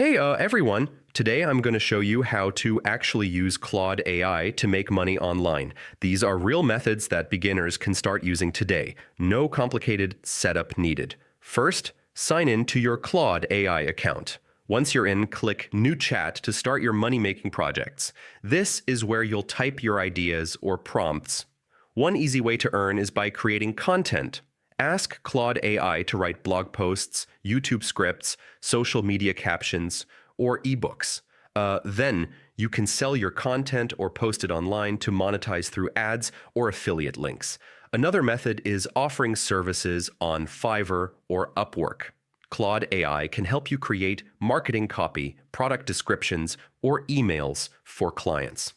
Hey, everyone. Today I'm going to show you how to actually use Claude AI to make money online. These are real methods that beginners can start using today. No complicated setup needed. First, sign in to your Claude AI account. Once you're in, click New Chat to start your money-making projects. This is where you'll type your ideas or prompts. One easy way to earn is by creating content. Ask Claude AI to write blog posts, YouTube scripts, social media captions, or ebooks. Then you can sell your content or post it online to monetize through ads or affiliate links. Another method is offering services on Fiverr or Upwork. Claude AI can help you create marketing copy, product descriptions, or emails for clients.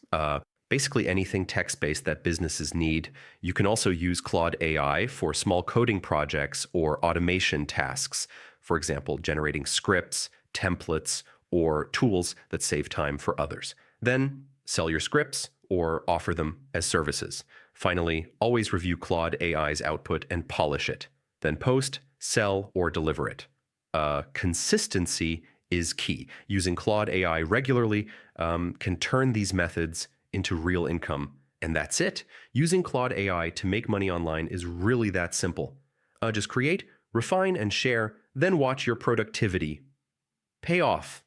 Basically anything text-based that businesses need. You can also use Claude AI for small coding projects or automation tasks. For example, generating scripts, templates, or tools that save time for others. Then sell your scripts or offer them as services. Finally, always review Claude AI's output and polish it. Then post, sell, or deliver it. Consistency is key. Using Claude AI regularly can turn these methods into real income. And that's it. Using Claude AI to make money online is really that simple. Just create, refine, and share, then watch your productivity pay off.